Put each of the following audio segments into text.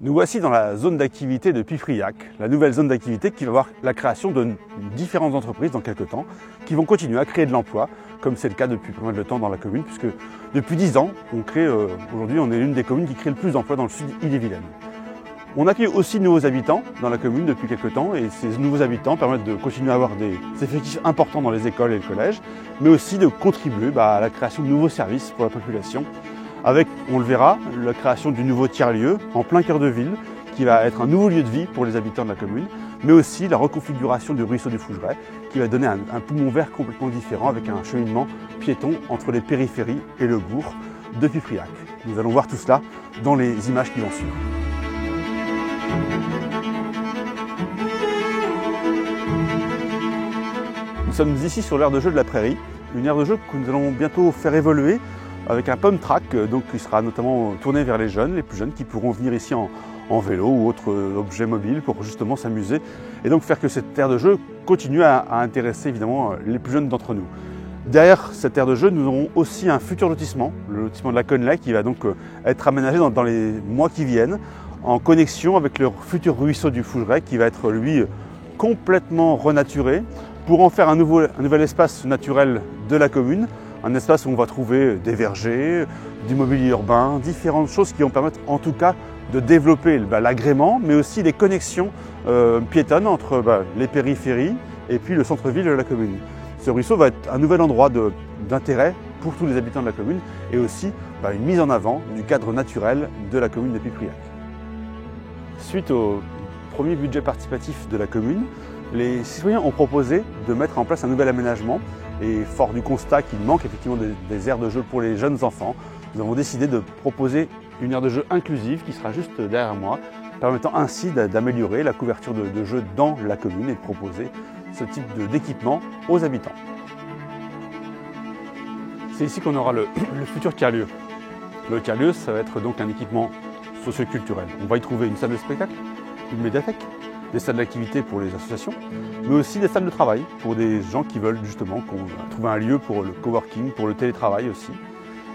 Nous voici dans la zone d'activité de Pifriac, la nouvelle zone d'activité qui va voir la création de différentes entreprises dans quelques temps, qui vont continuer à créer de l'emploi, comme c'est le cas depuis pas mal de temps dans la commune, puisque depuis 10 ans, aujourd'hui on est l'une des communes qui crée le plus d'emplois dans le sud Ille-et-Vilaine. On accueille aussi de nouveaux habitants dans la commune depuis quelques temps, et ces nouveaux habitants permettent de continuer à avoir des effectifs importants dans les écoles et le collège, mais aussi de contribuer à la création de nouveaux services pour la population, avec, on le verra, la création du nouveau tiers-lieu en plein cœur de ville, qui va être un nouveau lieu de vie pour les habitants de la commune, mais aussi la reconfiguration du ruisseau du Fougeray, qui va donner un poumon vert complètement différent avec un cheminement piéton entre les périphéries et le bourg de Pifriac. Nous allons voir tout cela dans les images qui vont suivre. Nous sommes ici sur l'aire de jeu de la Prairie, une aire de jeu que nous allons bientôt faire évoluer avec un pump track qui sera notamment tourné vers les plus jeunes qui pourront venir ici en vélo ou autre objet mobile pour justement s'amuser et donc faire que cette aire de jeu continue à intéresser évidemment les plus jeunes d'entre nous. Derrière cette aire de jeu, nous aurons aussi un futur lotissement, le lotissement de la Conley, qui va donc être aménagé dans les mois qui viennent en connexion avec le futur ruisseau du Fougeray qui va être lui complètement renaturé pour en faire un nouvel espace naturel de la commune. Un espace où on va trouver des vergers, du mobilier urbain, différentes choses qui vont permettre en tout cas de développer l'agrément, mais aussi les connexions piétonnes entre les périphéries et puis le centre-ville de la commune. Ce ruisseau va être un nouvel endroit d'intérêt pour tous les habitants de la commune et aussi une mise en avant du cadre naturel de la commune de Pifriac. Suite au premier budget participatif de la commune, les citoyens ont proposé de mettre en place un nouvel aménagement. Et fort du constat qu'il manque effectivement des aires de jeu pour les jeunes enfants, nous avons décidé de proposer une aire de jeu inclusive qui sera juste derrière moi, permettant ainsi d'améliorer la couverture de jeux dans la commune et de proposer ce type d'équipement aux habitants. C'est ici qu'on aura le futur tiers-lieu. Le tiers-lieu, ça va être donc un équipement socio-culturel. On va y trouver une salle de spectacle, une médiathèque, des salles d'activité pour les associations, mais aussi des salles de travail pour des gens qui veulent justement trouver un lieu pour le coworking, pour le télétravail aussi.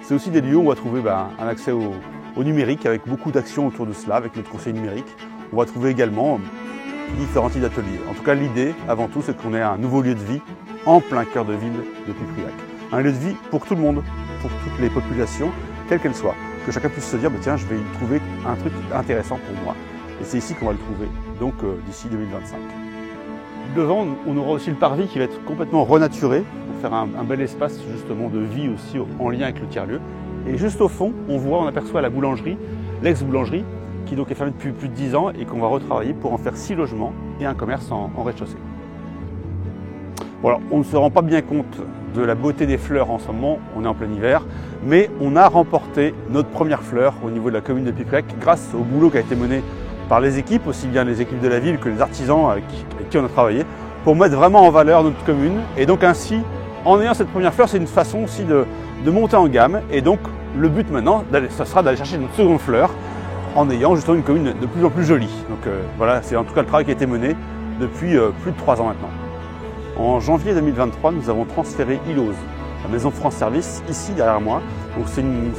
C'est aussi des lieux où on va trouver un accès au numérique avec beaucoup d'actions autour de cela, avec notre conseil numérique. On va trouver également différents types d'ateliers. En tout cas, l'idée, avant tout, c'est qu'on ait un nouveau lieu de vie en plein cœur de ville de Pifriac. Un lieu de vie pour tout le monde, pour toutes les populations, quelles qu'elles soient. Que chacun puisse se dire, tiens, je vais y trouver un truc intéressant pour moi. Et c'est ici qu'on va le trouver, donc d'ici 2025. Devant, on aura aussi le parvis qui va être complètement renaturé pour faire un bel espace justement de vie aussi en lien avec le tiers-lieu. Et juste au fond, on aperçoit la boulangerie, l'ex-boulangerie, qui donc est fermée depuis plus de 10 ans et qu'on va retravailler pour en faire 6 logements et un commerce en rez-de-chaussée. Voilà, on ne se rend pas bien compte de la beauté des fleurs en ce moment, on est en plein hiver, mais on a remporté notre première fleur au niveau de la commune de Pifriac grâce au boulot qui a été mené par les équipes, aussi bien les équipes de la ville que les artisans avec qui on a travaillé, pour mettre vraiment en valeur notre commune. Et donc ainsi, en ayant cette première fleur, c'est une façon aussi de monter en gamme. Et donc le but maintenant, ça sera d'aller chercher notre seconde fleur en ayant justement une commune de plus en plus jolie. Donc voilà, c'est en tout cas le travail qui a été mené depuis plus de 3 ans maintenant. En janvier 2023, nous avons transféré ILOS, la maison France Service, ici derrière moi. Donc c'est une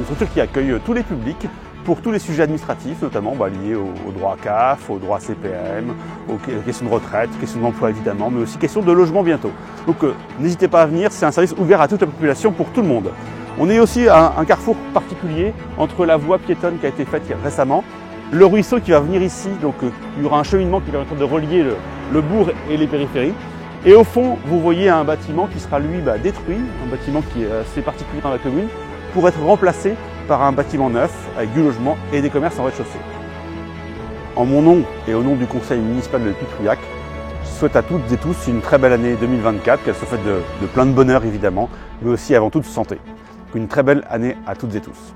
structure qui accueille tous les publics, pour tous les sujets administratifs, notamment liés au droit CAF, au droit CPM, aux questions de retraite, questions d'emploi évidemment, mais aussi questions de logement bientôt. Donc n'hésitez pas à venir, c'est un service ouvert à toute la population pour tout le monde. On est aussi à un carrefour particulier entre la voie piétonne qui a été faite récemment, le ruisseau qui va venir ici, donc il y aura un cheminement qui permettra de relier le bourg et les périphéries. Et au fond, vous voyez un bâtiment qui sera lui détruit, un bâtiment qui est assez particulier dans la commune, pour être remplacé par un bâtiment neuf avec du logement et des commerces en rez-de-chaussée. En mon nom et au nom du conseil municipal de Pifriac, je souhaite à toutes et tous une très belle année 2024, qu'elle soit faite de plein de bonheur évidemment, mais aussi avant tout de santé. Une très belle année à toutes et tous.